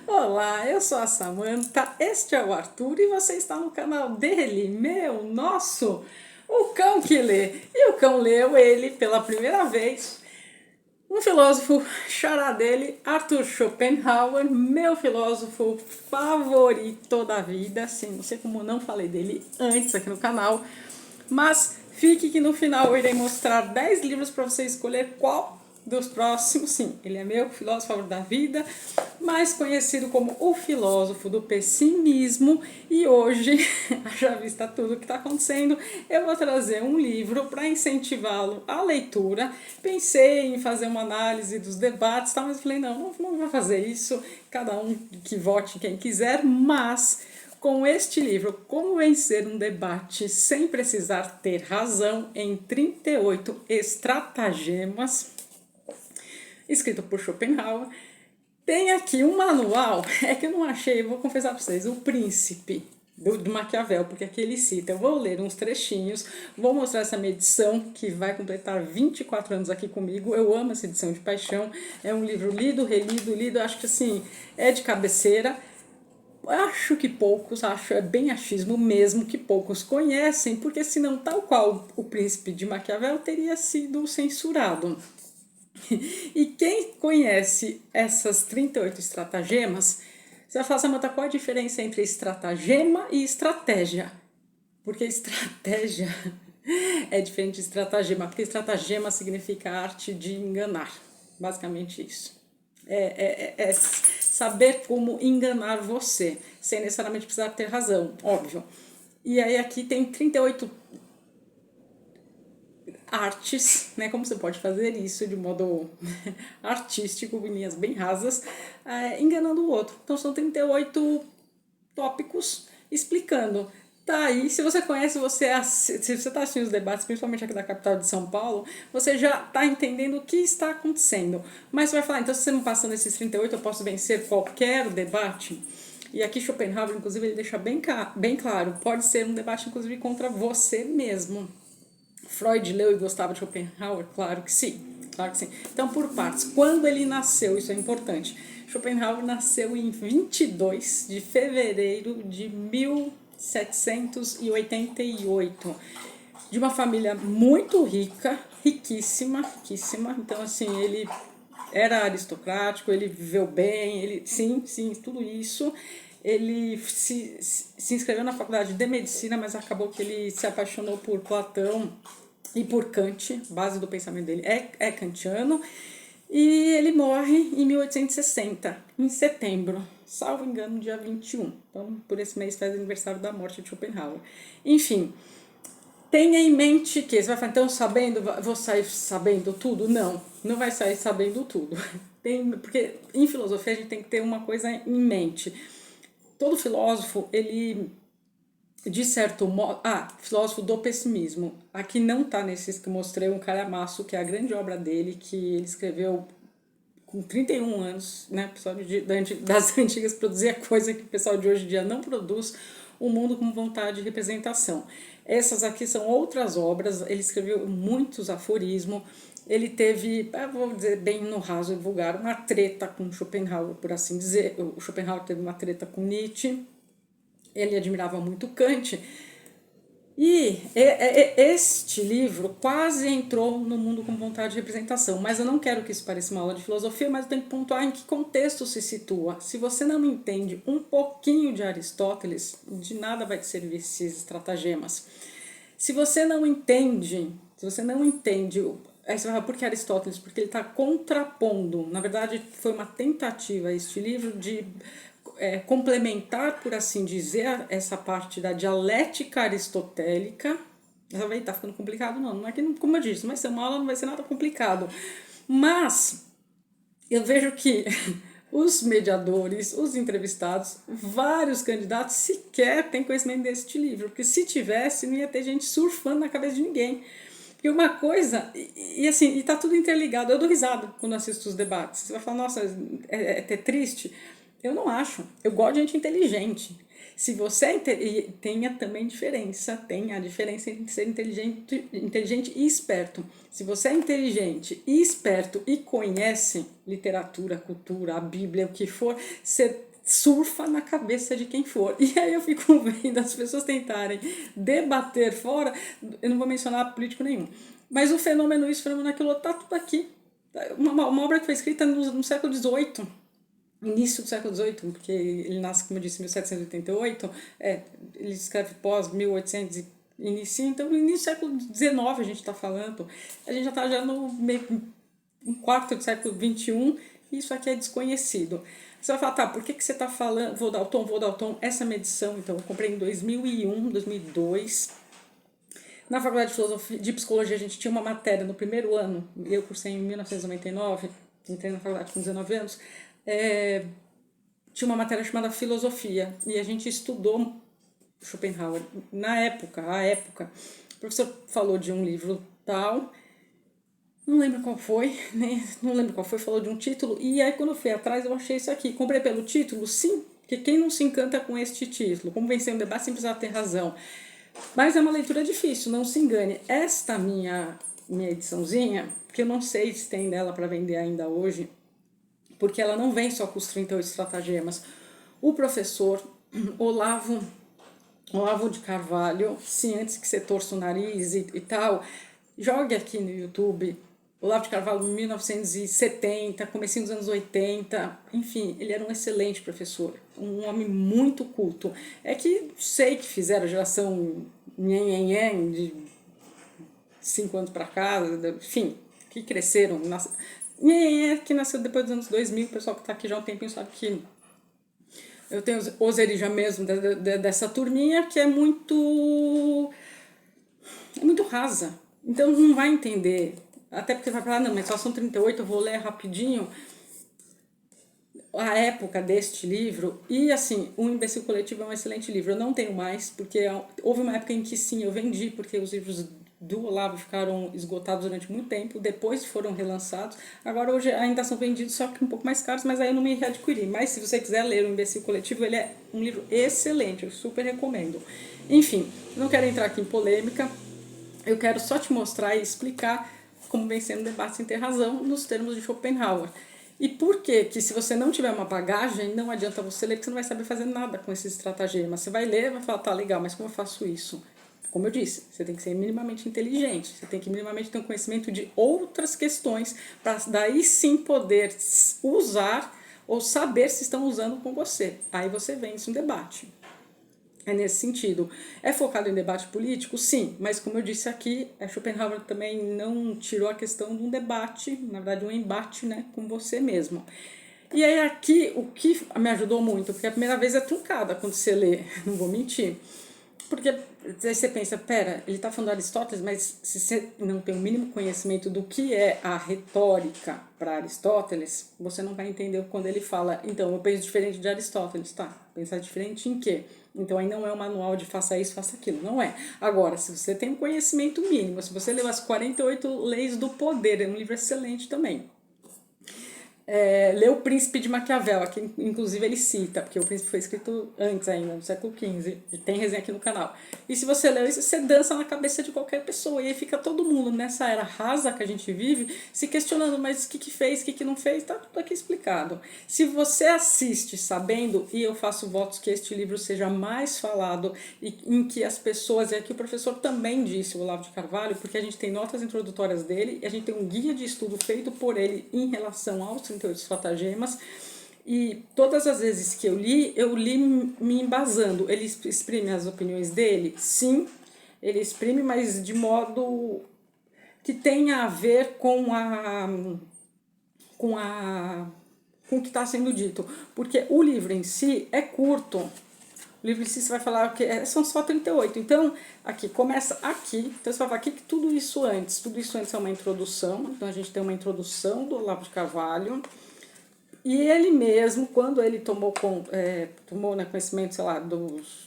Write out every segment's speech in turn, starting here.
Olá, eu sou a Samantha, este é o Arthur e você está no canal dele, meu, nosso, o cão que lê. E o cão leu ele pela primeira vez, um filósofo xará dele, Arthur Schopenhauer, meu filósofo favorito da vida. Sim, não sei como não falei dele antes aqui no canal, mas fique que no final eu irei mostrar 10 livros para você escolher qual dos próximos. Sim, ele é meu filósofo favorito da vida, mais conhecido como o filósofo do pessimismo. E hoje, já vista tudo o que está acontecendo, eu vou trazer um livro para incentivá-lo à leitura. Pensei em fazer uma análise dos debates, tá? Mas falei, não vou fazer isso, cada um que vote quem quiser, mas com este livro, Como Vencer um Debate Sem Precisar Ter Razão em 38 Estratagemas, escrito por Schopenhauer, tem aqui um manual, é que eu não achei, vou confessar para vocês, O Príncipe, do Maquiavel, porque aqui ele cita. Eu vou ler uns trechinhos, vou mostrar essa minha edição, que vai completar 24 anos aqui comigo. Eu amo essa edição de paixão, é um livro lido, relido, lido, acho que assim, é de cabeceira. Acho que poucos, acho, é bem achismo mesmo, que poucos conhecem, porque senão, tal qual o Príncipe de Maquiavel, teria sido censurado. E quem conhece essas 38 estratagemas, você vai falar, Samanta, qual a diferença entre estratagema e estratégia? Porque estratégia é diferente de estratagema, porque estratagema significa arte de enganar, basicamente isso. É saber como enganar você, sem necessariamente precisar ter razão, óbvio. E aí aqui tem 38 artes, né? Como você pode fazer isso de modo artístico, em linhas bem rasas, enganando o outro. Então são 38 tópicos explicando. Tá aí, se você conhece, se você está assistindo os debates, principalmente aqui da capital de São Paulo, você já está entendendo o que está acontecendo. Mas você vai falar, então se você não passando esses 38, eu posso vencer qualquer debate? E aqui Schopenhauer, inclusive, ele deixa bem claro, pode ser um debate, inclusive, contra você mesmo. Freud leu e gostava de Schopenhauer? Claro que sim. Claro que sim. Então, por partes. Quando ele nasceu, isso é importante. Schopenhauer nasceu em 22 de fevereiro de 1788. De uma família muito rica, riquíssima, riquíssima. Então, assim, ele era aristocrático, ele viveu bem, ele sim, tudo isso. Ele se inscreveu na faculdade de medicina, mas acabou que ele se apaixonou por Platão e por Kant, base do pensamento dele é kantiano, e ele morre em 1860, em setembro, salvo engano, dia 21. Então, por esse mês faz aniversário da morte de Schopenhauer. Enfim, tenha em mente que você vai falar, então vou sair sabendo tudo? Não vai sair sabendo tudo. Porque em filosofia a gente tem que ter uma coisa em mente. Todo filósofo, ele, de certo modo, filósofo do pessimismo. Aqui não tá nesses que eu mostrei, um calhamaço, que é a grande obra dele, que ele escreveu com 31 anos, né? O pessoal das antigas produzia coisa que o pessoal de hoje em dia não produz, o mundo com vontade de representação. Essas aqui são outras obras, ele escreveu muitos aforismos, ele teve, vou dizer bem no raso e vulgar, uma treta com Schopenhauer, por assim dizer. O Schopenhauer teve uma treta com Nietzsche, ele admirava muito Kant, e este livro quase entrou no mundo com vontade de representação, mas eu não quero que isso pareça uma aula de filosofia, mas eu tenho que pontuar em que contexto se situa. Se você não entende um pouquinho de Aristóteles, de nada vai te servir esses estratagemas. Se você não entende, aí você vai falar, por que Aristóteles? Porque ele está contrapondo, na verdade foi uma tentativa este livro de complementar, por assim dizer, essa parte da dialética aristotélica. Essa vai estar ficando complicado, não é que, como eu disse, não vai ser uma aula, não vai ser nada complicado. Mas eu vejo que os mediadores, os entrevistados, vários candidatos sequer têm conhecimento deste livro, porque se tivesse, não ia ter gente surfando na cabeça de ninguém. Porque uma coisa, e assim, e tá tudo interligado. Eu dou risada quando assisto os debates. Você vai falar, nossa, é triste. Eu não acho. Eu gosto de gente inteligente. Se você é e tenha também diferença, tem a diferença entre ser inteligente e esperto. Se você é inteligente e esperto e conhece literatura, cultura, a Bíblia, o que for, você surfa na cabeça de quem for. E aí eu fico vendo as pessoas tentarem debater fora, eu não vou mencionar político nenhum, mas o fenômeno isso, o fenômeno aquilo, tá tudo aqui. Uma obra que foi escrita no século XVIII, início do século XVIII, porque ele nasce, como eu disse, em 1788, ele escreve pós 1800 e inicia, então no início do século XIX a gente está falando, a gente já está já no meio, um quarto do século XXI, e isso aqui é desconhecido. Você vai falar, tá, por que você está falando, vou dar o tom, essa medição, então eu comprei em 2001, 2002, na faculdade de filosofia, de psicologia a gente tinha uma matéria no primeiro ano, eu cursei em 1999, entrei na faculdade com 19 anos, tinha uma matéria chamada filosofia e a gente estudou Schopenhauer. Na época, o professor falou de um livro tal, não lembro qual foi, falou de um título, e aí quando eu fui atrás eu achei isso aqui, comprei pelo título, sim, porque quem não se encanta com este título? Como vencer um debate sem precisar ter razão. Mas é uma leitura difícil, não se engane. Esta minha ediçãozinha, que eu não sei se tem dela para vender ainda hoje, porque ela não vem só com os 38 estratagemas. O professor Olavo de Carvalho, sim, antes que você torça o nariz e tal, jogue aqui no YouTube, Olavo de Carvalho, 1970, comecinho dos anos 80, enfim, ele era um excelente professor, um homem muito culto. É que sei que fizeram a geração nhen, de 5 anos para cá, enfim, que cresceram, que nasceu depois dos anos 2000, o pessoal que está aqui já há um tempinho sabe que eu tenho os Erija mesmo dessa turminha, que é muito rasa, então não vai entender, até porque vai falar, não, mas só são 38, eu vou ler rapidinho a época deste livro. E assim, O Imbecil Coletivo é um excelente livro, eu não tenho mais, porque houve uma época em que sim, eu vendi, porque os livros do Olavo ficaram esgotados durante muito tempo, depois foram relançados, agora hoje ainda são vendidos, só que um pouco mais caros, mas aí eu não me readquiri. Mas se você quiser ler O Imbecil Coletivo, ele é um livro excelente, eu super recomendo. Enfim, não quero entrar aqui em polêmica, eu quero só te mostrar e explicar como vencer um debate sem ter razão nos termos de Schopenhauer. E por que se você não tiver uma bagagem, não adianta você ler, porque você não vai saber fazer nada com esses estratagemas. Você vai ler e vai falar, tá, legal, mas como eu faço isso? Como eu disse, você tem que ser minimamente inteligente, você tem que minimamente ter um conhecimento de outras questões, para daí sim poder usar ou saber se estão usando com você. Aí você vence um debate. É nesse sentido. É focado em debate político? Sim, mas como eu disse aqui, Schopenhauer também não tirou a questão de um debate, na verdade um embate, né, com você mesmo. E aí aqui, o que me ajudou muito, porque a primeira vez é truncada quando você lê, não vou mentir, porque aí você pensa, pera, ele está falando de Aristóteles, mas se você não tem o mínimo conhecimento do que é a retórica para Aristóteles, você não vai entender quando ele fala, então, eu penso diferente de Aristóteles, tá? Pensar diferente em quê? Então aí não é um manual de faça isso, faça aquilo, não é. Agora, se você tem um conhecimento mínimo, se você leu as 48 leis do poder, é um livro excelente também. Leu O Príncipe de Maquiavel, aqui inclusive ele cita, porque o Príncipe foi escrito antes ainda, no século XV, e tem resenha aqui no canal. E se você leu isso, você dança na cabeça de qualquer pessoa, e aí fica todo mundo nessa era rasa que a gente vive, se questionando, mas o que fez, o que não fez, tá tudo aqui explicado. Se você assiste sabendo, e eu faço votos que este livro seja mais falado, e em que as pessoas, e aqui o professor também disse, o Olavo de Carvalho, porque a gente tem notas introdutórias dele, e a gente tem um guia de estudo feito por ele em relação aos 38 estratagemas, e todas as vezes que eu li me embasando. Ele exprime as opiniões dele? Sim, ele exprime, mas de modo que tenha a ver com o que está sendo dito, porque o livro em si é curto. O livro em si você vai falar que são só 38. Então, aqui, começa aqui. Então, você vai falar aqui que tudo isso antes é uma introdução. Então, a gente tem uma introdução do Olavo de Carvalho. E ele mesmo, quando ele tomou conhecimento, sei lá,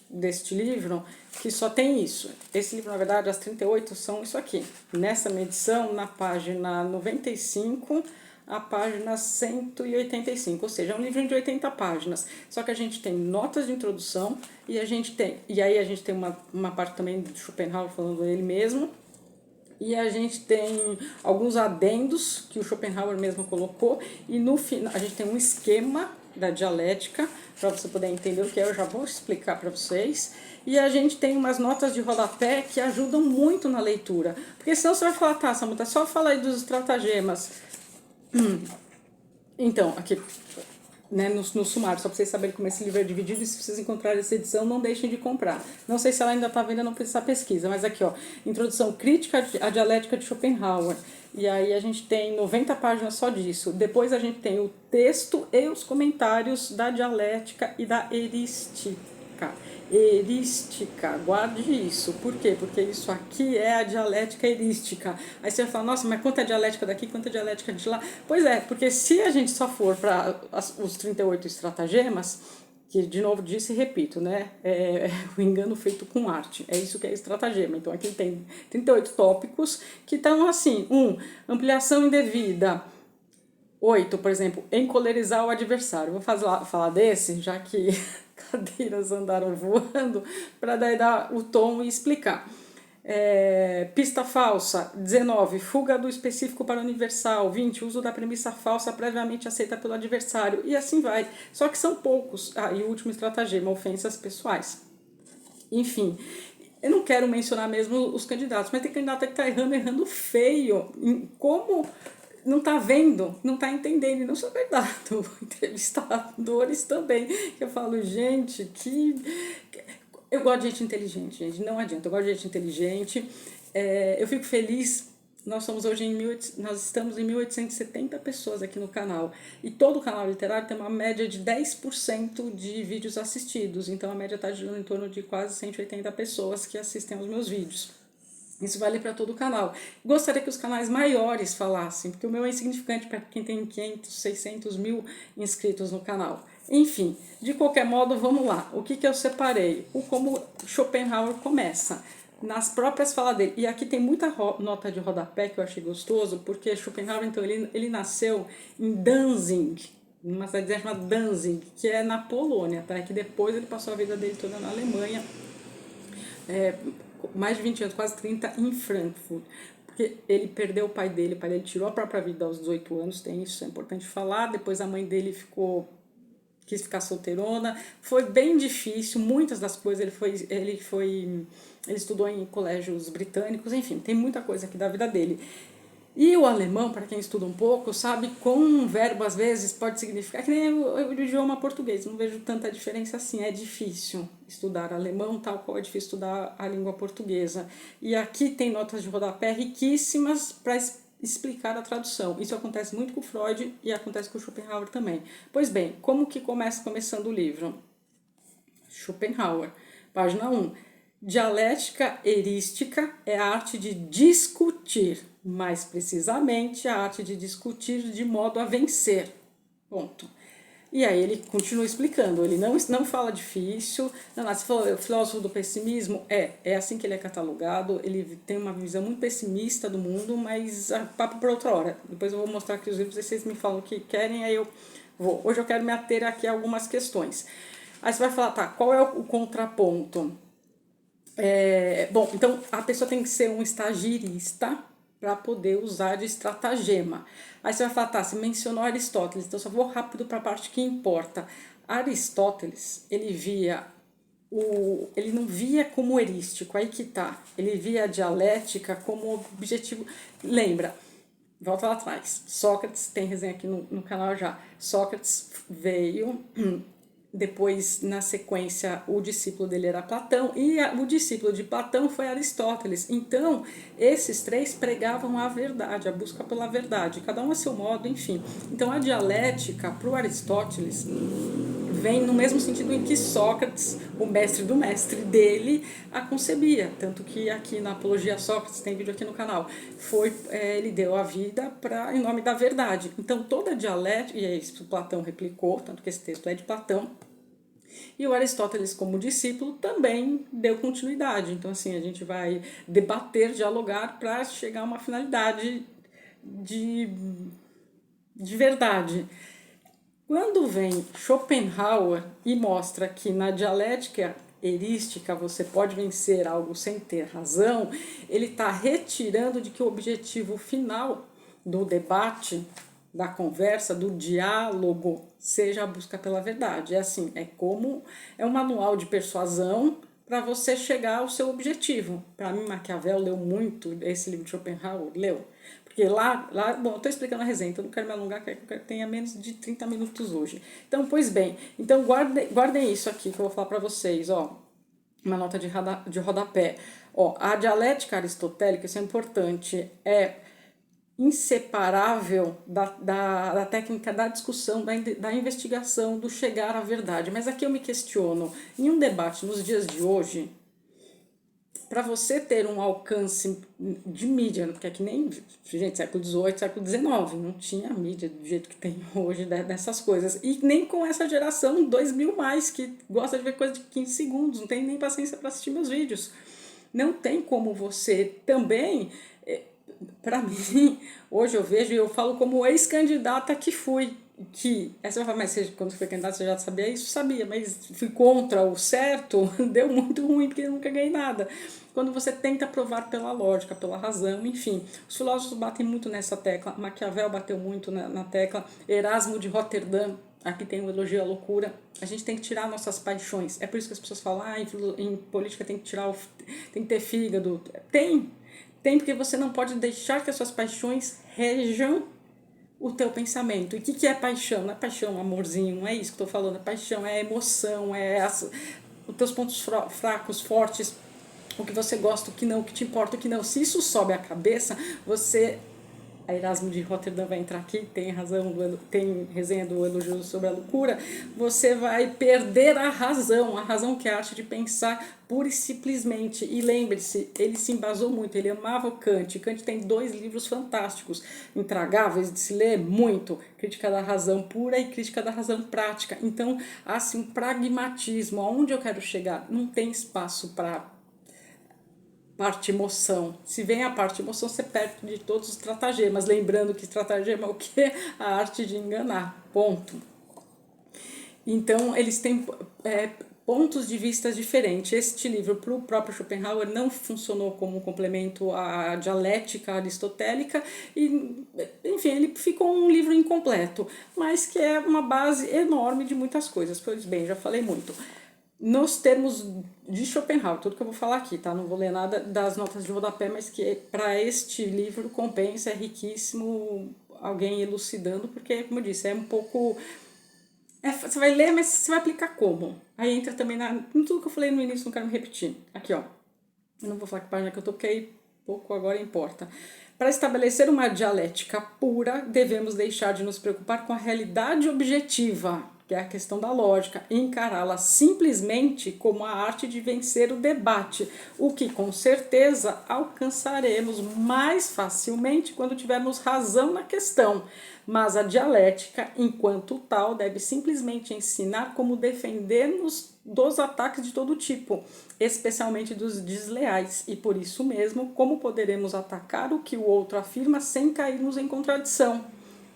deste livro, que só tem isso. Esse livro, na verdade, as 38 são isso aqui. Nessa medição, na página 95 a página 185, ou seja, é um livro de 80 páginas. Só que a gente tem notas de introdução e aí a gente tem uma parte também de Schopenhauer falando ele mesmo. E a gente tem alguns adendos que o Schopenhauer mesmo colocou, e no final a gente tem um esquema da dialética, para você poder entender o que é, eu já vou explicar para vocês. E a gente tem umas notas de rodapé que ajudam muito na leitura, porque senão você vai falar, tá, Samuel, só fala aí dos estratagemas. Então, aqui, né, no sumário, só para vocês saberem como esse livro é dividido, e se vocês encontrarem essa edição, não deixem de comprar. Não sei se ela ainda está vendo, não precisa pesquisa, mas aqui, ó, Introdução Crítica à Dialética de Schopenhauer. E aí a gente tem 90 páginas só disso. Depois a gente tem o texto e os comentários da dialética e da erística. Erística, guarde isso. Por quê? Porque isso aqui é a dialética erística. Aí você vai falar, nossa, mas quanta dialética daqui, quanta dialética de lá? Pois é, porque se a gente só for para os 38 estratagemas, que de novo disse e repito, né? É o engano feito com arte. É isso que é estratagema. Então aqui tem 38 tópicos que estão assim: ampliação indevida. 8, por exemplo, encolerizar o adversário. Vou falar desse, já que cadeiras andaram voando, para daí dar o tom e explicar. Pista falsa. 19, fuga do específico para o universal. 20, uso da premissa falsa previamente aceita pelo adversário. E assim vai. Só que são poucos. E o último estratagema, ofensas pessoais. Enfim, eu não quero mencionar mesmo os candidatos, mas tem candidato que está errando feio. Como não está vendo, não está entendendo, e não só verdade, entrevistadores também, que eu falo, gente, eu gosto de gente inteligente, gente, não adianta, eu gosto de gente inteligente, eu fico feliz, nós estamos em 1870 pessoas aqui no canal, e todo o canal literário tem uma média de 10% de vídeos assistidos, então a média está girando em torno de quase 180 pessoas que assistem aos meus vídeos. Isso vale para todo o canal. Gostaria que os canais maiores falassem, porque o meu é insignificante para quem tem 500, 600 mil inscritos no canal. Enfim, de qualquer modo, vamos lá. O que eu separei? Como Schopenhauer começa, nas próprias falas dele. E aqui tem muita nota de rodapé que eu achei gostoso, porque Schopenhauer, então, ele nasceu em Danzig, numa cidade chamada Danzig, que é na Polônia, tá? Que depois ele passou a vida dele toda na Alemanha, mais de 20 anos, quase 30, em Frankfurt. Porque ele perdeu o pai dele tirou a própria vida aos 18 anos, tem isso, é importante falar. Depois a mãe dele quis ficar solteirona, foi bem difícil, muitas das coisas ele estudou em colégios britânicos, enfim, tem muita coisa aqui da vida dele. E o alemão, para quem estuda um pouco, sabe, com um verbo às vezes pode significar que nem o idioma português, não vejo tanta diferença assim, é difícil estudar alemão, tal qual é difícil estudar a língua portuguesa. E aqui tem notas de rodapé riquíssimas para explicar a tradução. Isso acontece muito com Freud e acontece com Schopenhauer também. Pois bem, como que começando o livro? Schopenhauer, página 1. Dialética erística é a arte de discutir, mais precisamente a arte de discutir de modo a vencer. Ponto. E aí ele continua explicando, ele não fala difícil, você falou, o filósofo do pessimismo, é assim que ele é catalogado, ele tem uma visão muito pessimista do mundo, mas papo por outra hora. Depois eu vou mostrar aqui os livros, e vocês me falam o que querem, aí eu vou. Hoje eu quero me ater aqui a algumas questões. Aí você vai falar, tá, qual é o contraponto? Bom, então a pessoa tem que ser um estagirista para poder usar de estratagema. Aí você vai falar, tá, você mencionou Aristóteles, então só vou rápido para a parte que importa. Aristóteles, ele não via como erístico, aí que tá. Ele via a dialética como objetivo. Lembra, volta lá atrás, Sócrates, tem resenha aqui no canal já, Sócrates veio... Depois, na sequência, o discípulo dele era Platão, e o discípulo de Platão foi Aristóteles. Então, esses três pregavam a verdade, a busca pela verdade, cada um a seu modo, enfim. Então, a dialética, para o Aristóteles, vem no mesmo sentido em que Sócrates, o mestre do mestre dele, a concebia. Tanto que aqui na Apologia a Sócrates, tem vídeo aqui no canal, ele deu a vida em nome da verdade. Então toda a dialética, e é isso que Platão replicou, tanto que esse texto é de Platão, e o Aristóteles, como discípulo, também deu continuidade. Então, assim, a gente vai debater, dialogar para chegar a uma finalidade de de verdade. Quando vem Schopenhauer e mostra que na dialética erística você pode vencer algo sem ter razão, ele está retirando de que o objetivo final do debate, da conversa, do diálogo, seja a busca pela verdade. É assim, é um manual de persuasão para você chegar ao seu objetivo. Para mim, Maquiavel leu muito esse livro de Schopenhauer, leu. Porque bom, eu estou explicando a resenha, então não quero me alongar, quero que tenha menos de 30 minutos hoje. Então, pois bem, então guardem isso aqui que eu vou falar para vocês, ó, uma nota de rodapé. Ó, a dialética aristotélica, isso é importante, é inseparável da técnica da discussão, da investigação, do chegar à verdade. Mas aqui eu me questiono, em um debate nos dias de hoje, para você ter um alcance de mídia, porque é que nem, gente, século XVIII, século XIX, não tinha mídia do jeito que tem hoje dessas coisas. E nem com essa geração 2000 mais, que gosta de ver coisa de 15 segundos, não tem nem paciência para assistir meus vídeos. Não tem como você também, para mim, hoje eu vejo e eu falo como ex-candidata que fui, que, essa vai falar, mas você, quando foi candidata você já sabia isso? Sabia, mas fui contra o certo, deu muito ruim porque eu nunca ganhei nada. Quando você tenta provar pela lógica, pela razão, enfim. Os filósofos batem muito nessa tecla, Maquiavel bateu muito na tecla, Erasmo de Roterdã, aqui tem o elogio à loucura. A gente tem que tirar nossas paixões. É por isso que as pessoas falam, em política tem que tem que ter fígado. Tem porque você não pode deixar que as suas paixões regam o teu pensamento. E o que é paixão? Não é paixão, amorzinho, não é isso que eu estou falando. É paixão, é emoção, os teus pontos fracos, fortes, o que você gosta, o que não, o que te importa, o que não. Se isso sobe a cabeça, você... A Erasmo de Roterdã vai entrar aqui, tem resenha do elogio sobre a loucura, você vai perder a razão que é a arte de pensar pura e simplesmente. E lembre-se, ele se embasou muito, ele amava o Kant. Kant tem 2 livros fantásticos, intragáveis de se ler muito, Crítica da Razão Pura e Crítica da Razão Prática. Então, assim, um pragmatismo, aonde eu quero chegar, não tem espaço para parte emoção. Se vem a parte emoção, você perde de todos os estratagemas. Lembrando que estratagema é o quê? A arte de enganar. Ponto. Então, eles têm pontos de vista diferentes. Este livro, para o próprio Schopenhauer, não funcionou como um complemento à dialética aristotélica e, enfim, ele ficou um livro incompleto, mas que é uma base enorme de muitas coisas. Pois bem, já falei muito. Nos termos de Schopenhauer, tudo que eu vou falar aqui, tá? Não vou ler nada das notas de rodapé, mas que para este livro compensa, é riquíssimo alguém elucidando, porque, como eu disse, é um pouco... você vai ler, mas você vai aplicar como? Aí entra também em tudo que eu falei no início, não quero me repetir. Aqui, ó. Eu não vou falar que página que eu tô, porque aí pouco agora importa. Para estabelecer uma dialética pura, devemos deixar de nos preocupar com a realidade objetiva, que é a questão da lógica, e encará-la simplesmente como a arte de vencer o debate, o que com certeza alcançaremos mais facilmente quando tivermos razão na questão. Mas a dialética, enquanto tal, deve simplesmente ensinar como defender-nos dos ataques de todo tipo, especialmente dos desleais, e por isso mesmo, como poderemos atacar o que o outro afirma sem cairmos em contradição.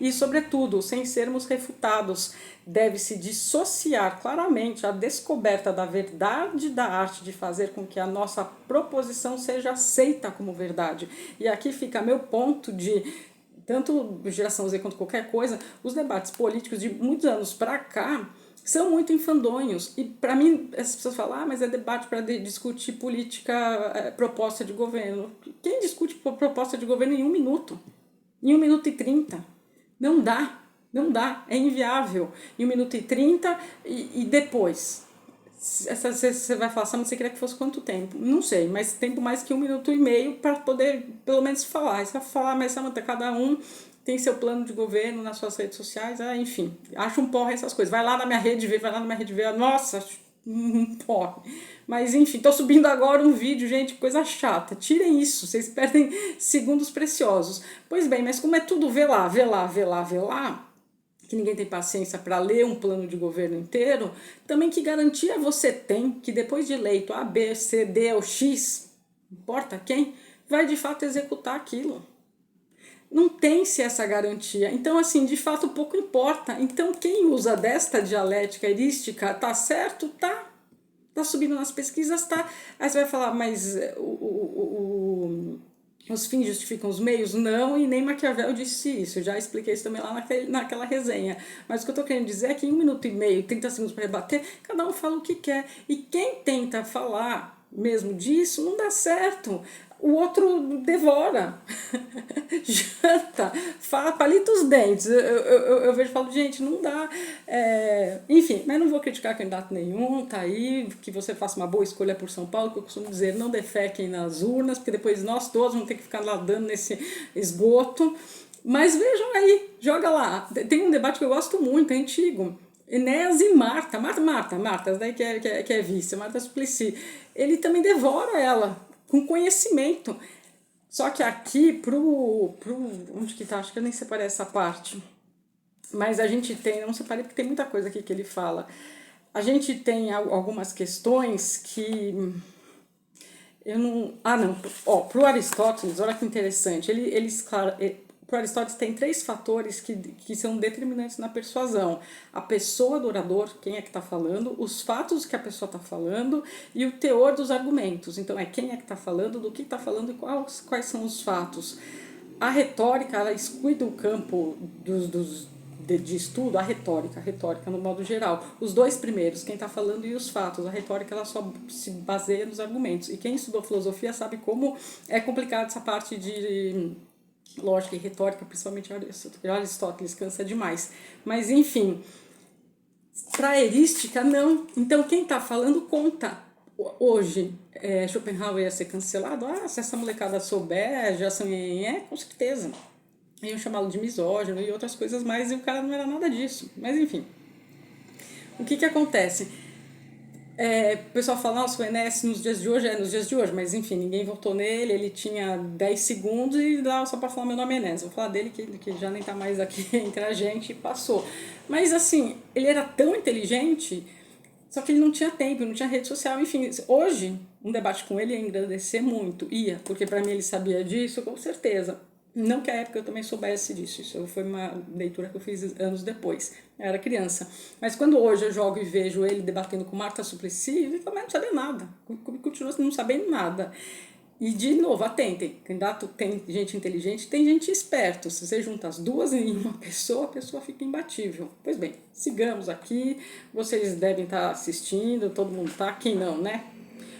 E, sobretudo, sem sermos refutados, deve-se dissociar claramente a descoberta da verdade da arte de fazer com que a nossa proposição seja aceita como verdade. E aqui fica meu ponto de, tanto geração Z quanto qualquer coisa, os debates políticos de muitos anos para cá são muito enfadonhos. E para mim, as pessoas falam, mas é debate para discutir política, proposta de governo. Quem discute proposta de governo em 1 minuto? Em 1 minuto e 30? Não dá, não dá, é inviável. Em 1 minuto e 30 e depois. Você vai falar, mas você queria que fosse quanto tempo? Não sei, mas tempo mais que 1 minuto e meio para poder pelo menos falar. Você vai falar, mas Samanta, cada um tem seu plano de governo nas suas redes sociais, enfim, acho um porra essas coisas. Vai lá na minha rede ver, nossa, um porra. Mas enfim, tô subindo agora um vídeo, gente, coisa chata. Tirem isso, vocês perdem segundos preciosos. Pois bem, mas como é tudo vê lá, que ninguém tem paciência para ler um plano de governo inteiro, também que garantia você tem que depois de eleito A, B, C, D ou X, importa quem, vai de fato executar aquilo. não tem-se essa garantia. Então, assim, de fato, pouco importa. Então, quem usa desta dialética erística, tá certo? Tá subindo nas pesquisas, tá. Aí você vai falar, mas os fins justificam os meios? Não, e nem Maquiavel disse isso. Eu já expliquei isso também lá naquela resenha. Mas o que eu estou querendo dizer é que em 1 minuto e meio, 30 segundos para rebater, cada um fala o que quer. E quem tenta falar mesmo disso não dá certo. O outro devora, janta, fala, palita os dentes. Eu vejo e falo, gente, não dá. Enfim, mas não vou criticar candidato nenhum, tá aí, que você faça uma boa escolha por São Paulo, que eu costumo dizer, não defequem nas urnas, porque depois nós todos vamos ter que ficar nadando nesse esgoto. Mas vejam aí, joga lá. Tem um debate que eu gosto muito, é antigo. Enéas e Marta, essa daí que é vice, Marta Suplicy. Ele também devora ela com conhecimento. Só que aqui, onde que tá? Acho que eu nem separei essa parte. Mas a gente tem, não separei porque tem muita coisa aqui que ele fala. A gente tem algumas questões que eu não. Ah, não. Ó, pro Aristóteles, olha que interessante. Para Aristóteles tem 3 fatores que são determinantes na persuasão: a pessoa do orador, quem é que está falando, os fatos que a pessoa está falando e o teor dos argumentos. Então, é quem é que está falando, do que está falando e quais são os fatos. A retórica, ela exclui do campo de estudo a retórica no modo geral. Os 2 primeiros, quem está falando e os fatos. A retórica, ela só se baseia nos argumentos. E quem estudou filosofia sabe como é complicado essa parte de lógica e retórica, principalmente Aristóteles, cansa demais. Mas, enfim, para a erística, não. Então, quem está falando conta. Hoje, Schopenhauer ia ser cancelado. Se essa molecada souber, já são com certeza. Iam chamá-lo de misógino e outras coisas mais, e o cara não era nada disso. Mas, enfim. O que acontece? O pessoal fala, nossa, o Enéas nos dias de hoje, mas enfim, ninguém votou nele, ele tinha 10 segundos e dá só para falar meu nome é Enéas. Vou falar dele que já nem tá mais aqui entre a gente e passou. Mas assim, ele era tão inteligente, só que ele não tinha tempo, não tinha rede social, enfim. Hoje, um debate com ele ia engrandecer muito, porque para mim ele sabia disso, com certeza. Não que a época eu também soubesse disso, isso foi uma leitura que eu fiz anos depois, eu era criança. Mas quando hoje eu jogo e vejo ele debatendo com Marta Suplicy, ele também não sabia nada, continua não sabendo nada. E de novo, atentem, candidato tem gente inteligente, tem gente esperta. Se você junta as duas em uma pessoa, a pessoa fica imbatível. Pois bem, sigamos aqui, vocês devem estar assistindo, todo mundo tá, quem não, né?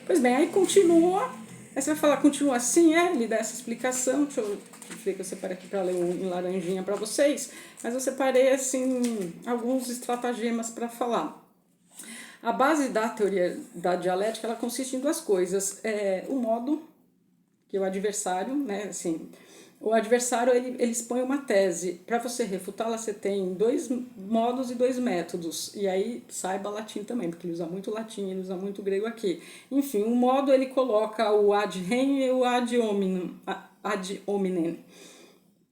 Pois bem, aí continua. Aí você vai falar, continua assim, ele dá essa explicação. Deixa eu ver que eu separei aqui para ler em laranjinha para vocês. Mas eu separei, assim, alguns estratagemas para falar. A base da teoria da dialética, ela consiste em 2 coisas. O modo, que é o adversário, né, assim... O adversário, ele expõe uma tese. Para você refutá-la, você tem 2 modos e 2 métodos. E aí, saiba latim também, porque ele usa muito latim, ele usa muito grego aqui. Enfim, um modo, ele coloca o ad rem e o ad hominem,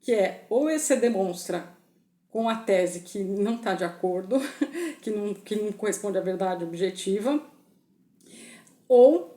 que ou você demonstra com a tese que não está de acordo, que não corresponde à verdade objetiva, ou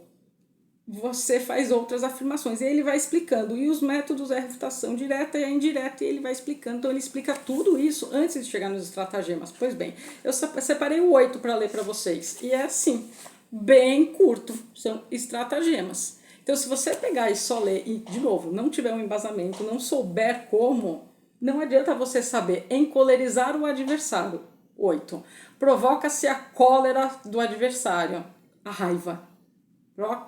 você faz outras afirmações. E ele vai explicando. E os métodos é a refutação direta e a indireta, e ele vai explicando. Então, ele explica tudo isso antes de chegar nos estratagemas. Pois bem, eu separei 8 para ler para vocês. E é assim, bem curto. São estratagemas. Então, se você pegar e só ler, e, de novo, não tiver um embasamento, não souber como, não adianta você saber encolerizar o adversário. 8. Provoca-se a cólera do adversário. A raiva.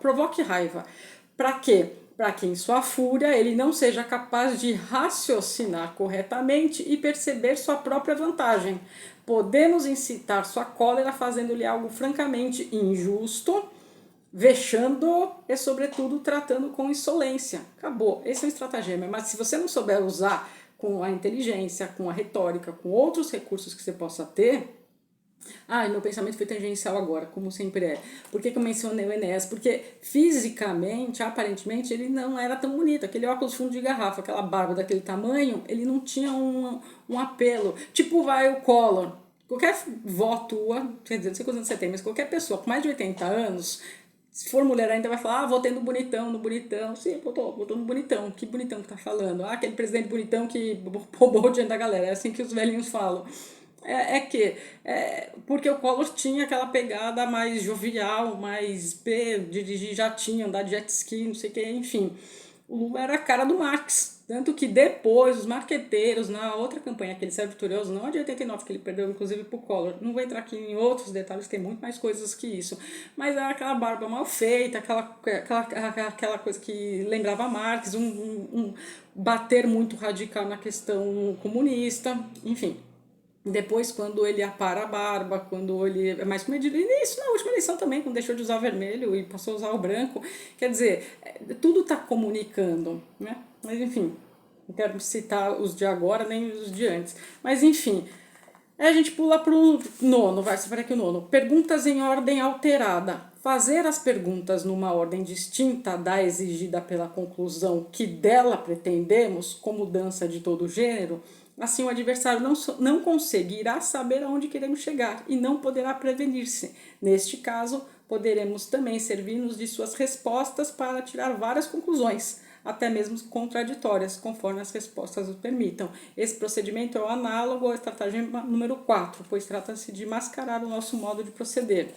Provoque raiva. Para quê? Para que em sua fúria ele não seja capaz de raciocinar corretamente e perceber sua própria vantagem. Podemos incitar sua cólera fazendo-lhe algo francamente injusto, vexando e, sobretudo, tratando com insolência. Acabou. Esse é um estratagema. Mas se você não souber usar com a inteligência, com a retórica, com outros recursos que você possa ter... meu pensamento foi tangencial agora, como sempre é. Por que eu mencionei o Enéas? Porque fisicamente, aparentemente, ele não era tão bonito. Aquele óculos fundo de garrafa, aquela barba daquele tamanho, ele não tinha um apelo. Tipo o Collor. Qualquer vó tua, quer dizer, não sei quantos anos você tem, mas qualquer pessoa com mais de 80 anos Se for mulher ainda vai falar, votei no bonitão, no bonitão. Sim, votou no bonitão. Que bonitão que tá falando? Ah, aquele presidente bonitão que roubou o dinheiro da galera. É assim que os velhinhos falam. Porque o Collor tinha aquela pegada mais jovial, mais de dirigir jatinho, andar de jet ski, não sei o que, enfim. O Lula era a cara do Marx. Tanto que depois, os marqueteiros, na outra campanha que ele saiu vitorioso, não a de 89, que ele perdeu inclusive pro Collor, não vou entrar aqui em outros detalhes, tem muito mais coisas que isso, mas era aquela barba mal feita, aquela coisa que lembrava Marx, um bater muito radical na questão comunista, enfim. Depois, quando ele apara a barba, quando ele é mais comedido, e isso na última eleição também, quando deixou de usar o vermelho e passou a usar o branco, quer dizer, tudo está comunicando, né? Mas enfim, não quero citar os de agora nem os de antes. Mas enfim, aí a gente pula para o nono, vai separar aqui o nono. Perguntas em ordem alterada. Fazer as perguntas numa ordem distinta da exigida pela conclusão que dela pretendemos, com mudança de todo gênero, assim o adversário não conseguirá saber aonde queremos chegar e não poderá prevenir-se. Neste caso, poderemos também servir-nos de suas respostas para tirar várias conclusões, até mesmo contraditórias, conforme as respostas o permitam. Esse procedimento é o análogo à estratégia número 4, pois trata-se de mascarar o nosso modo de proceder.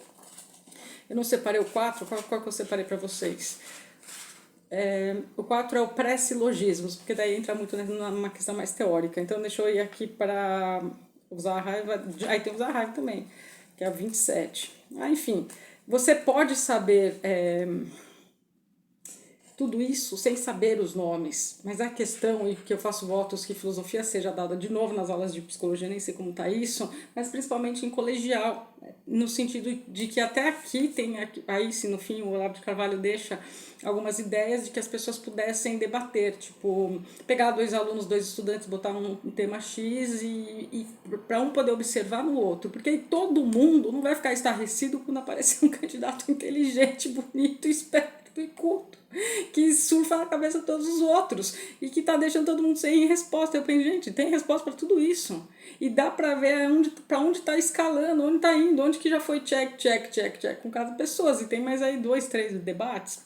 Eu não separei o 4, qual que eu separei para vocês? O 4 é o pré-silogismos, porque daí entra muito numa questão mais teórica. Então, deixa eu ir aqui para usar a raiva. Aí tem usar a raiva também, que é o 27. Enfim, você pode saber tudo isso sem saber os nomes, mas a questão, e que eu faço votos que filosofia seja dada de novo nas aulas de psicologia, nem sei como está isso, mas principalmente em colegial, no sentido de que até aqui tem, aí sim, no fim o Olavo de Carvalho deixa algumas ideias de que as pessoas pudessem debater, tipo, pegar dois alunos, dois estudantes, botar um tema X e para um poder observar no outro, porque todo mundo não vai ficar estarrecido quando aparecer um candidato inteligente, bonito, esperto e culto, que surfa na cabeça de todos os outros e que tá deixando todo mundo sem resposta. Eu penso, gente, tem resposta para tudo isso. E dá para ver para onde tá escalando, onde tá indo, onde que já foi check com cada pessoa. E tem mais aí 2, 3 debates.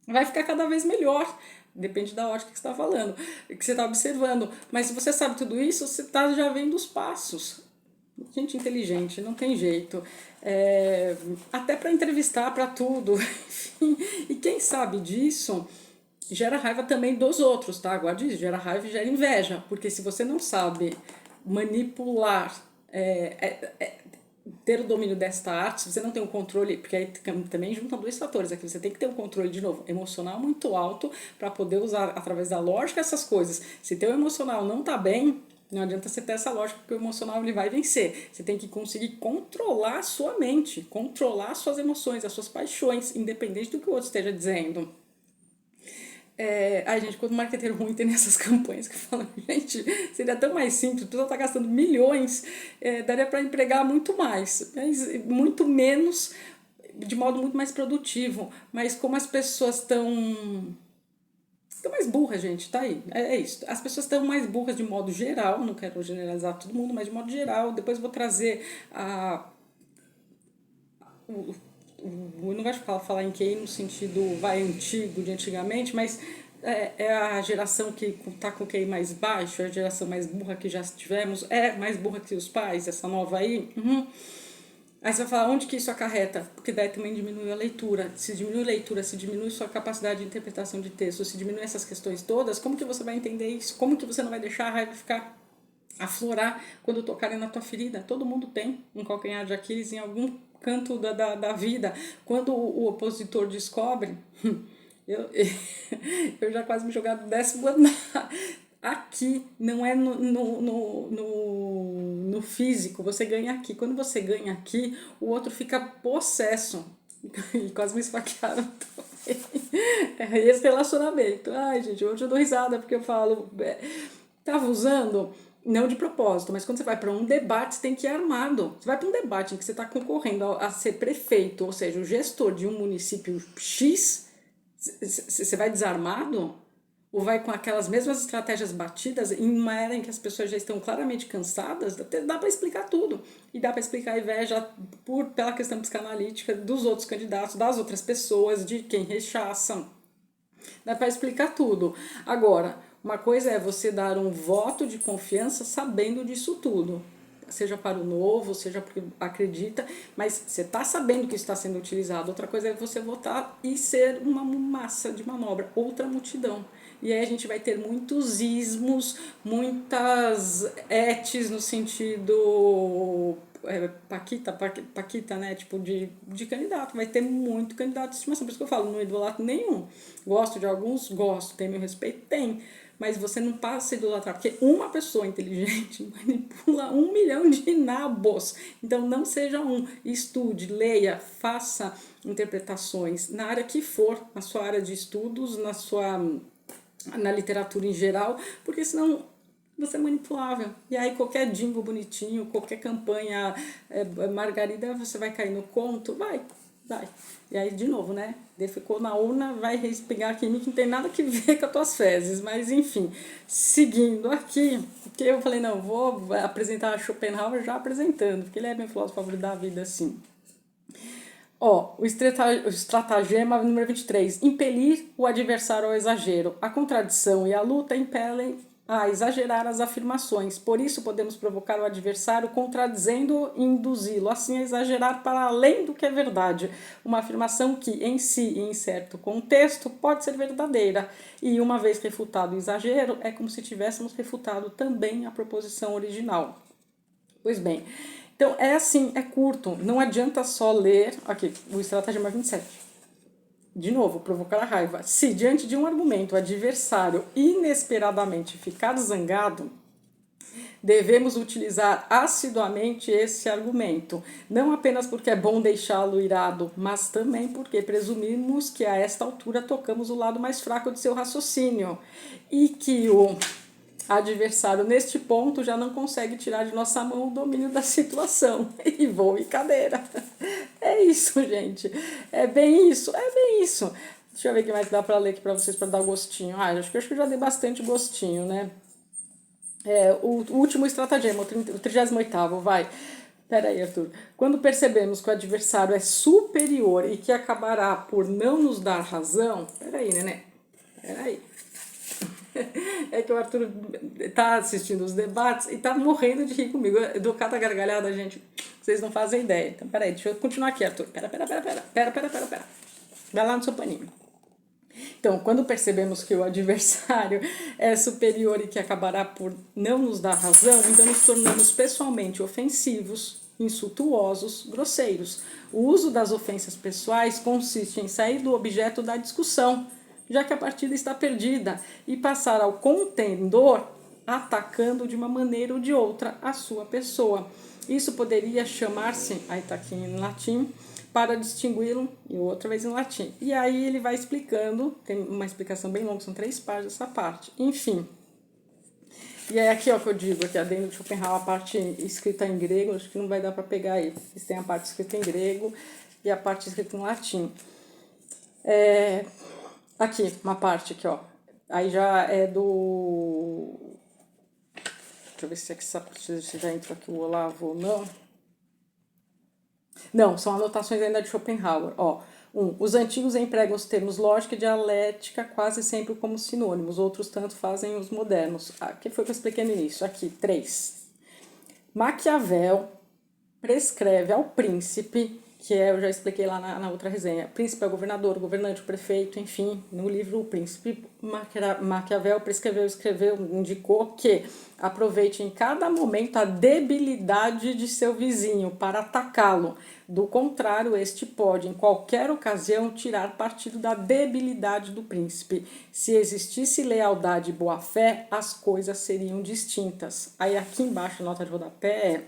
Vai ficar cada vez melhor. Depende da ótica que você está falando, que você está observando. Mas se você sabe tudo isso, você tá já vendo os passos. Gente inteligente, não tem jeito. Até para entrevistar, para tudo. Enfim, e quem sabe disso gera raiva também dos outros, tá? Guarde isso, gera raiva e gera inveja. Porque se você não sabe manipular, ter o domínio desta arte, se você não tem um controle, porque aí também juntam dois fatores aqui, você tem que ter um controle, de novo, emocional muito alto para poder usar através da lógica essas coisas. Se teu emocional não tá bem, não adianta você ter essa lógica, porque o emocional ele vai vencer. Você tem que conseguir controlar a sua mente, controlar as suas emoções, as suas paixões, independente do que o outro esteja dizendo. Gente, quando o marqueteiro ruim tem nessas campanhas que falam, gente, seria tão mais simples, a pessoa está gastando milhões, daria para empregar muito mais, mas muito menos, de modo muito mais produtivo. Mas como as pessoas estão mais burras, gente, tá aí, é isso. As pessoas estão mais burras de modo geral, não quero generalizar todo mundo, mas de modo geral. Depois eu vou trazer eu não gosto de falar em QI no sentido antigo, de antigamente, mas é a geração que está com o QI mais baixo, é a geração mais burra que já tivemos, é mais burra que os pais, essa nova aí. Aí você vai falar, onde que isso acarreta? Porque daí também diminui a leitura. Se diminui a leitura, se diminui sua capacidade de interpretação de texto, se diminui essas questões todas, como que você vai entender isso? Como que você não vai deixar a raiva ficar aflorar quando tocarem na tua ferida? Todo mundo tem um calcanhar de Aquiles em algum canto da vida. Quando o opositor descobre, eu já quase me jogar do 10º andar. Aqui, não é no físico, você ganha aqui. Quando você ganha aqui, o outro fica possesso. E quase me esfaquearam também. Esse relacionamento. Ai, gente, hoje eu dou risada porque eu falo, tava usando, não de propósito, mas quando você vai para um debate, você tem que ir armado. Você vai para um debate em que você está concorrendo a ser prefeito, ou seja, o gestor de um município X, você vai desarmado? ou vai com aquelas mesmas estratégias batidas em uma era em que as pessoas já estão claramente cansadas? Dá para explicar tudo. E dá para explicar a inveja pela questão psicanalítica dos outros candidatos, das outras pessoas, de quem rechaçam. Dá para explicar tudo. Agora, uma coisa é você dar um voto de confiança sabendo disso tudo. Seja para o novo, seja porque acredita, mas você está sabendo que está sendo utilizado. Outra coisa é você votar e ser uma massa de manobra, outra multidão. E aí a gente vai ter muitos ismos, muitas etes no sentido paquita, né? Tipo de candidato. Vai ter muito candidato de estimação. Por isso que eu falo, não idolatro nenhum. Gosto de alguns? Gosto. Tem meu respeito? Tem. Mas você não passa a idolatrar, porque uma pessoa inteligente manipula 1 milhão de nabos. Então não seja um. Estude, leia, faça interpretações na área que for, na sua área de estudos, na literatura em geral, porque senão você é manipulável. E aí qualquer jingle bonitinho, qualquer campanha margarida, você vai cair no conto? Vai. E aí, de novo, né? Ficou na urna, vai respingar aqui em mim, que não tem nada que ver com as tuas fezes. Mas, enfim, seguindo aqui, porque eu falei, não, vou apresentar Schopenhauer já apresentando, porque ele é meu filósofo favorito da vida, assim. Ó, o estratagema número 23. Impelir o adversário ao exagero. A contradição e a luta impelem a exagerar as afirmações. Por isso, podemos provocar o adversário contradizendo e induzi-lo, assim a exagerar para além do que é verdade. Uma afirmação que, em si e em certo contexto, pode ser verdadeira. E, uma vez refutado o exagero, é como se tivéssemos refutado também a proposição original. Pois bem, então é assim, é curto, não adianta só ler, aqui, o estratagema 27. De novo, provocar a raiva. Se diante de um argumento o adversário inesperadamente ficar zangado, devemos utilizar assiduamente esse argumento, não apenas porque é bom deixá-lo irado, mas também porque presumimos que a esta altura tocamos o lado mais fraco de seu raciocínio e que o adversário neste ponto já não consegue tirar de nossa mão o domínio da situação e voe cadeira. É isso, gente. É bem isso. Deixa eu ver o que mais dá para ler aqui para vocês para dar gostinho. Acho que eu já dei bastante gostinho, né? O último estratagema, o 38º, vai. Pera aí, Arthur. Quando percebemos que o adversário é superior e que acabará por não nos dar razão... Pera aí, neném. Pera aí. É que o Arthur tá assistindo os debates e tá morrendo de rir comigo. Eu dou cada gargalhada, gente. Vocês não fazem ideia. Então, peraí, deixa eu continuar aqui, Arthur. Pera. Vai lá no seu paninho. Então, quando percebemos que o adversário é superior e que acabará por não nos dar razão, então nos tornamos pessoalmente ofensivos, insultuosos, grosseiros. O uso das ofensas pessoais consiste em sair do objeto da discussão, já que a partida está perdida, e passar ao contendor atacando de uma maneira ou de outra a sua pessoa. Isso poderia chamar-se, aí está aqui em latim, para distingui-lo, e outra vez em latim. E aí ele vai explicando, tem uma explicação bem longa, são 3 páginas essa parte. Enfim. E é aqui ó, que eu digo, aqui dentro de Schopenhauer, a parte escrita em grego, acho que não vai dar para pegar aí. Eles têm a parte escrita em grego e a parte escrita em latim. Aqui, uma parte aqui, ó. Aí já é do... Deixa eu ver se já entrou aqui o Olavo ou não. Não, são anotações ainda de Schopenhauer. Os antigos empregam os termos lógica e dialética quase sempre como sinônimos, outros tanto fazem os modernos. Que foi que eu expliquei no início. Aqui, 3. Maquiavel prescreve ao príncipe, que eu já expliquei lá na outra resenha. Príncipe é o governador, o governante, o prefeito, enfim, no livro O Príncipe, Maquiavel indicou que aproveite em cada momento a debilidade de seu vizinho para atacá-lo. Do contrário, este pode, em qualquer ocasião, tirar partido da debilidade do príncipe. Se existisse lealdade e boa-fé, as coisas seriam distintas. Aí aqui embaixo, a nota de rodapé é: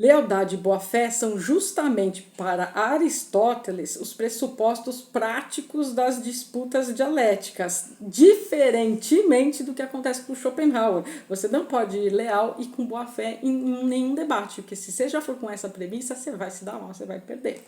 Lealdade e boa-fé são justamente para Aristóteles os pressupostos práticos das disputas dialéticas, diferentemente do que acontece com Schopenhauer. Você não pode ir leal e com boa-fé em nenhum debate, porque se você já for com essa premissa, você vai se dar mal, você vai perder.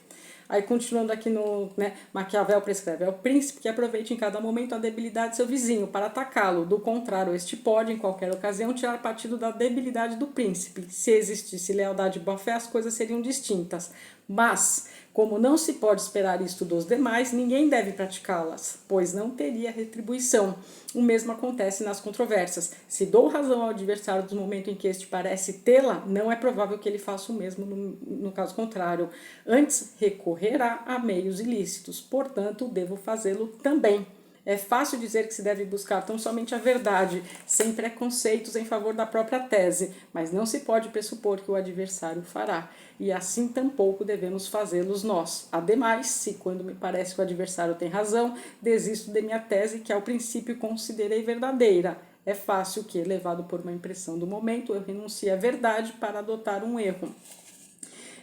Aí, continuando aqui no Maquiavel prescreve ao príncipe que aproveite em cada momento a debilidade de seu vizinho para atacá-lo. Do contrário, este pode, em qualquer ocasião, tirar partido da debilidade do príncipe. Se existisse lealdade e boa-fé, as coisas seriam distintas. Mas, como não se pode esperar isto dos demais, ninguém deve praticá-las, pois não teria retribuição. O mesmo acontece nas controvérsias. Se dou razão ao adversário no momento em que este parece tê-la, não é provável que ele faça o mesmo no caso contrário. Antes, recorrerá a meios ilícitos, portanto, devo fazê-lo também. É fácil dizer que se deve buscar tão somente a verdade, sem preconceitos em favor da própria tese, mas não se pode pressupor que o adversário fará, e assim tampouco devemos fazê-los nós. Ademais, se quando me parece que o adversário tem razão, desisto de minha tese que ao princípio considerei verdadeira, é fácil que, levado por uma impressão do momento, eu renuncie à verdade para adotar um erro.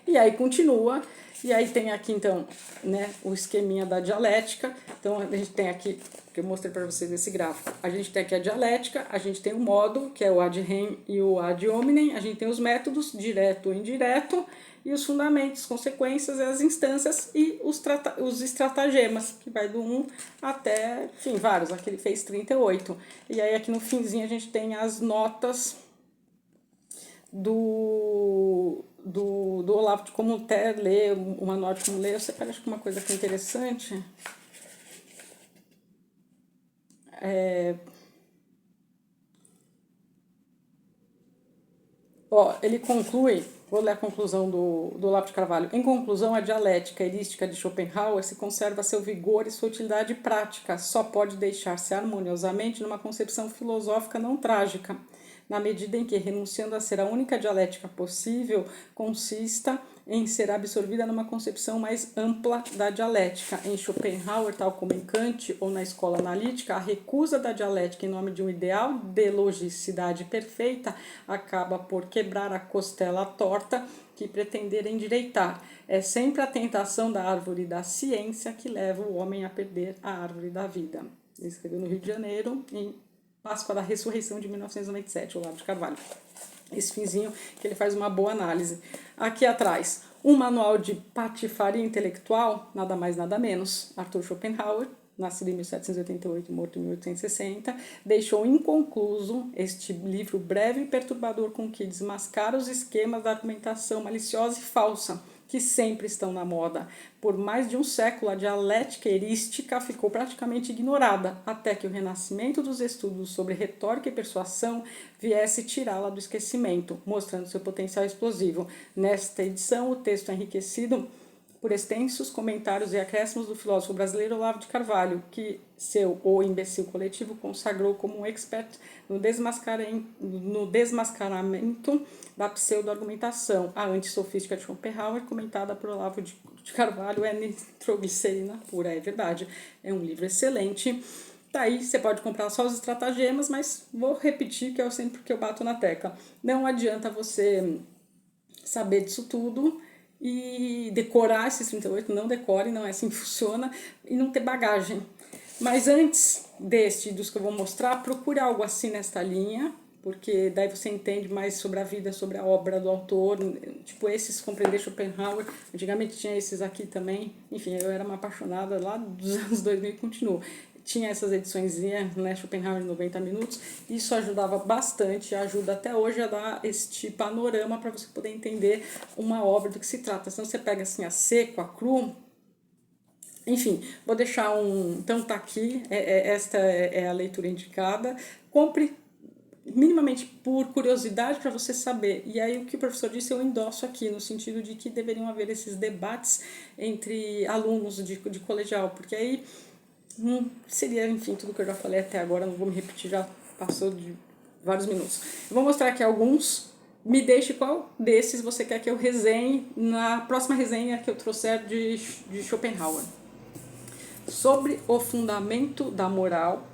E aí continua, e aí tem aqui então, né, o esqueminha da dialética. Então a gente tem aqui, que eu mostrei para vocês esse gráfico, a gente tem aqui a dialética, a gente tem o modo, que é o ad rem e o ad hominem, a gente tem os métodos, direto e indireto, e os fundamentos, consequências, as instâncias e os estratagemas, que vai do 1 até, enfim, vários, aqui ele fez 38. E aí aqui no finzinho a gente tem as notas do Olavo de como ler, o manual de como ler. Eu separei, acho que uma coisa aqui interessante. Ele conclui, vou ler a conclusão do Olavo de Carvalho. Em conclusão, a dialética erística de Schopenhauer se conserva seu vigor e sua utilidade prática, só pode deixar-se harmoniosamente numa concepção filosófica não trágica, na medida em que, renunciando a ser a única dialética possível, consista em ser absorvida numa concepção mais ampla da dialética. Em Schopenhauer, tal como em Kant ou na escola analítica, a recusa da dialética em nome de um ideal de logicidade perfeita acaba por quebrar a costela torta que pretender endireitar. É sempre a tentação da árvore da ciência que leva o homem a perder a árvore da vida. Ele escreveu no Rio de Janeiro, em Páscoa da Ressurreição de 1997, Olavo de Carvalho. Esse finzinho que ele faz uma boa análise. Aqui atrás, um manual de patifaria intelectual, nada mais nada menos. Arthur Schopenhauer, nascido em 1788 e morto em 1860, deixou inconcluso este livro breve e perturbador com que desmascara os esquemas da argumentação maliciosa e falsa, que sempre estão na moda. Por mais de um século, a dialética erística ficou praticamente ignorada, até que o renascimento dos estudos sobre retórica e persuasão viesse tirá-la do esquecimento, mostrando seu potencial explosivo. Nesta edição, o texto é enriquecido por extensos comentários e acréscimos do filósofo brasileiro Olavo de Carvalho, que seu O Imbecil Coletivo consagrou como um expert no desmascaramento da pseudo-argumentação. A antissofística de Schopenhauer, comentada por Olavo de Carvalho, é nitroglicerina pura, é verdade. É um livro excelente. Tá aí, você pode comprar só os estratagemas, mas vou repetir que é sempre que eu bato na tecla. Não adianta você saber disso tudo e decorar esses 38, não decore, não é assim que funciona, e não ter bagagem. Mas antes dos que eu vou mostrar, procure algo assim nesta linha, porque daí você entende mais sobre a vida, sobre a obra do autor, tipo esses, Compreender Schopenhauer, antigamente tinha esses aqui também, enfim, eu era uma apaixonada lá dos anos 2000 e continuo. Tinha essas edições, né, Schopenhauer em 90 minutos, isso ajudava bastante, ajuda até hoje a dar este panorama para você poder entender uma obra do que se trata. Senão você pega assim a seco, a cru, enfim, vou deixar então tá aqui, esta é a leitura indicada, compre minimamente por curiosidade para você saber. E aí o que o professor disse eu endosso aqui, no sentido de que deveriam haver esses debates entre alunos de colegial, porque aí seria, enfim, tudo que eu já falei até agora, não vou me repetir, já passou de vários minutos. Eu vou mostrar aqui alguns, me deixe qual desses você quer que eu resenhe na próxima resenha que eu trouxer de Schopenhauer. Sobre o fundamento da moral,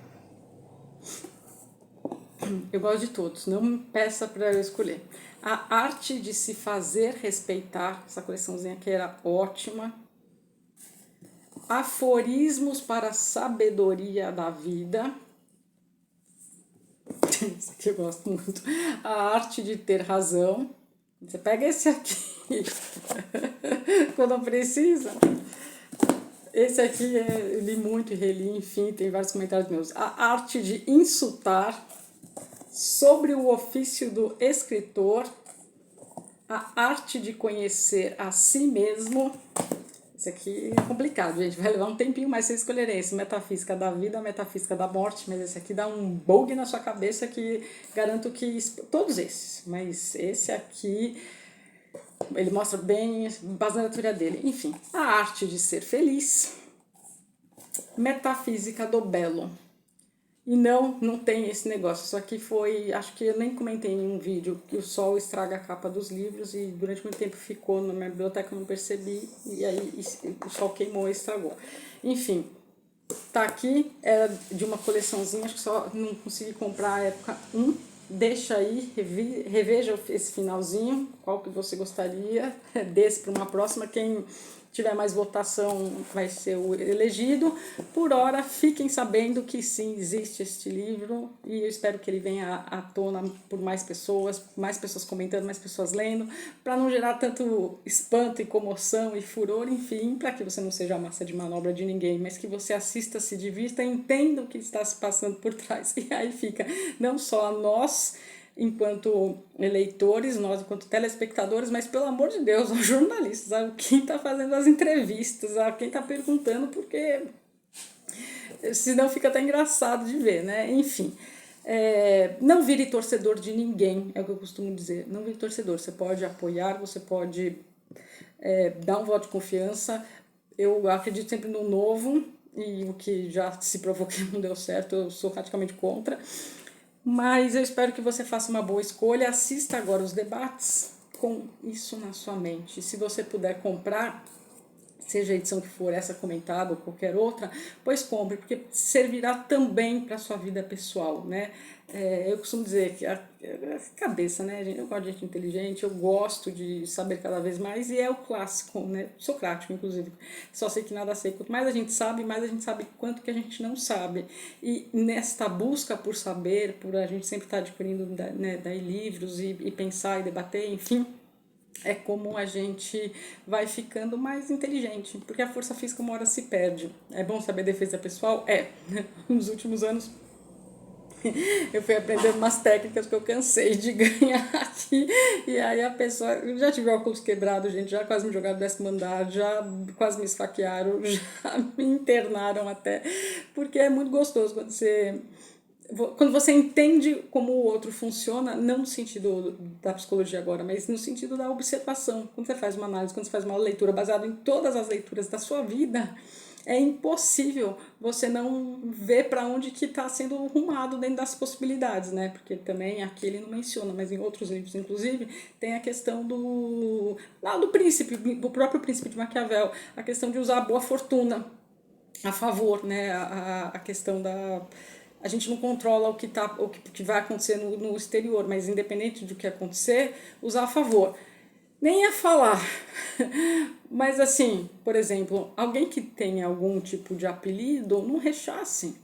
eu gosto de todos, não me peça para eu escolher. A Arte de se Fazer Respeitar, essa coleçãozinha aqui era ótima. Aforismos para a Sabedoria da Vida. Esse aqui eu gosto muito. A Arte de Ter Razão. Você pega esse aqui quando precisa. Esse aqui eu li muito e reli, enfim, tem vários comentários meus. A Arte de Insultar. Sobre o Ofício do Escritor. A Arte de Conhecer a Si Mesmo. Esse aqui é complicado, gente. Vai levar um tempinho, mas vocês escolherem esse. Metafísica da Vida, Metafísica da Morte. Mas esse aqui dá um bug na sua cabeça que garanto que... Todos esses. Mas esse aqui... Ele mostra bem base na teoria dele. Enfim, A Arte de Ser Feliz. Metafísica do Belo. E não tem esse negócio. Isso aqui foi... Acho que eu nem comentei em um vídeo que o sol estraga a capa dos livros e durante muito tempo ficou na minha biblioteca, eu não percebi. E aí o sol queimou e estragou. Enfim, tá aqui. Era de uma coleçãozinha, acho que só não consegui comprar a época 1. Deixa aí, reveja esse finalzinho, qual que você gostaria desse para uma próxima. Quem tiver mais votação vai ser o elegido. Por hora, fiquem sabendo que sim, existe este livro e eu espero que ele venha à tona por mais pessoas comentando, mais pessoas lendo, para não gerar tanto espanto e comoção e furor, enfim, para que você não seja massa de manobra de ninguém, mas que você assista, se divirta, entenda o que está se passando por trás. E aí fica não só a nós, enquanto eleitores, nós enquanto telespectadores, mas pelo amor de Deus, aos jornalistas, a quem está fazendo as entrevistas, a quem está perguntando, porque senão fica até engraçado de ver, né? Enfim, não vire torcedor de ninguém, é o que eu costumo dizer, não vire torcedor, você pode apoiar, você pode dar um voto de confiança, eu acredito sempre no novo, e o que já se provou que não deu certo, eu sou radicalmente contra. Mas eu espero que você faça uma boa escolha. Assista agora os debates com isso na sua mente. Se você puder comprar, seja a edição que for, essa comentada ou qualquer outra, pois compre, porque servirá também para a sua vida pessoal, né? Eu costumo dizer que a cabeça, né, gente? Eu gosto de gente inteligente, eu gosto de saber cada vez mais, e é o clássico, né? Socrático, inclusive. Só sei que nada sei. Quanto mais a gente sabe quanto que a gente não sabe. E nesta busca por saber, por a gente sempre estar adquirindo, né, daí livros e pensar e debater, enfim, é como a gente vai ficando mais inteligente, porque a força física uma hora se perde. É bom saber defesa pessoal? Nos últimos anos eu fui aprendendo umas técnicas que eu cansei de ganhar aqui, e aí a pessoa... Eu já tive óculos quebrados, gente, já quase me jogaram do 10º andar, já quase me esfaquearam, já me internaram até, porque é muito gostoso quando você entende como o outro funciona, não no sentido da psicologia agora, mas no sentido da observação. Quando você faz uma análise, quando você faz uma leitura baseada em todas as leituras da sua vida, é impossível você não ver para onde que está sendo rumado dentro das possibilidades, né? Porque também aqui ele não menciona, mas em outros livros, inclusive, tem a questão do príncipe, do próprio príncipe de Maquiavel, a questão de usar a boa fortuna a favor, né? A questão da... A gente não controla o que vai acontecer no exterior, mas independente do que acontecer, usar a favor. Nem ia falar, mas assim, por exemplo, alguém que tenha algum tipo de apelido, não rechace.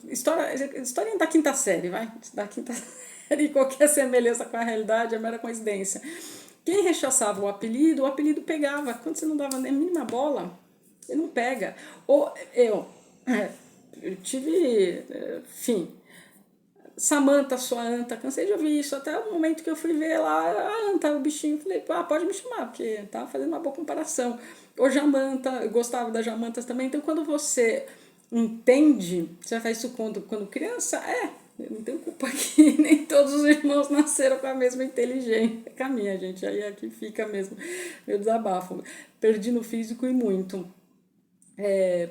História da quinta série, vai? Da quinta série, qualquer semelhança com a realidade é mera coincidência. Quem rechaçava o apelido pegava. Quando você não dava nem a mínima bola, ele não pega. Ou eu tive, enfim, Samantha, sua Anta, cansei de ouvir isso, até o momento que eu fui ver lá a Anta, o bichinho, falei, pode me chamar, porque tava fazendo uma boa comparação. Ou Jamanta, eu gostava das Jamantas também, então quando você entende, você faz isso quando criança, eu não tenho culpa aqui, nem todos os irmãos nasceram com a mesma inteligência que a minha, gente, aí aqui fica mesmo meu desabafo, perdi no físico e muito.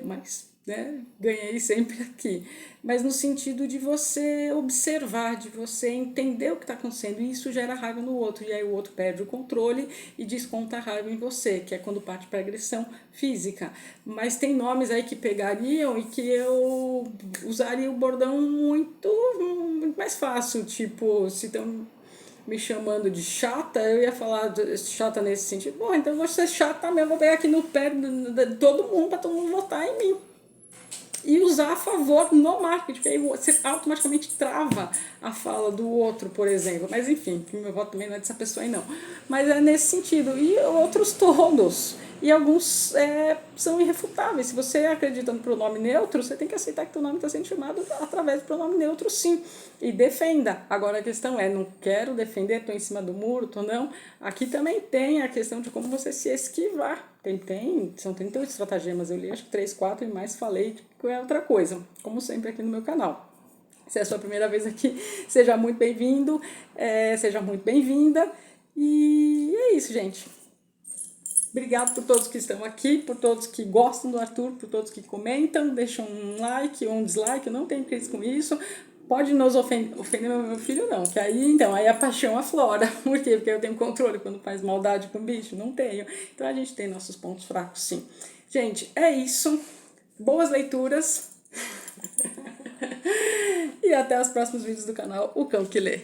Mas né, ganhei sempre aqui. Mas no sentido de você observar, de você entender o que está acontecendo, e isso gera raiva no outro, e aí o outro perde o controle e desconta a raiva em você, que é quando parte para agressão física. Mas tem nomes aí que pegariam e que eu usaria o bordão muito mais fácil, tipo, se tem me chamando de chata, eu ia falar chata nesse sentido. Bom, então eu vou ser chata mesmo, vou pegar aqui no pé de todo mundo para todo mundo votar em mim. E usar a favor no marketing, porque aí você automaticamente trava a fala do outro, por exemplo. Mas enfim, o meu voto também não é dessa pessoa aí não. Mas é nesse sentido. E outros todos. E alguns são irrefutáveis. Se você acredita no pronome neutro, você tem que aceitar que o nome está sendo chamado através do pronome neutro, sim. E defenda. Agora a questão é, não quero defender, estou em cima do muro, estou não. Aqui também tem a questão de como você se esquivar. São 38 estratagemas, eu li acho que 3, 4 e mais falei que é outra coisa, como sempre aqui no meu canal. Se é a sua primeira vez aqui, seja muito bem-vindo, seja muito bem-vinda. E é isso, gente. Obrigado por todos que estão aqui, por todos que gostam do Arthur, por todos que comentam, deixam um like ou um dislike, eu não tenho crise com isso. Pode nos ofender meu filho, não, que aí a paixão aflora. Por quê? Porque eu tenho controle quando faz maldade com o bicho? Não tenho. Então a gente tem nossos pontos fracos, sim. Gente, é isso. Boas leituras. E até os próximos vídeos do canal O Cão que Lê.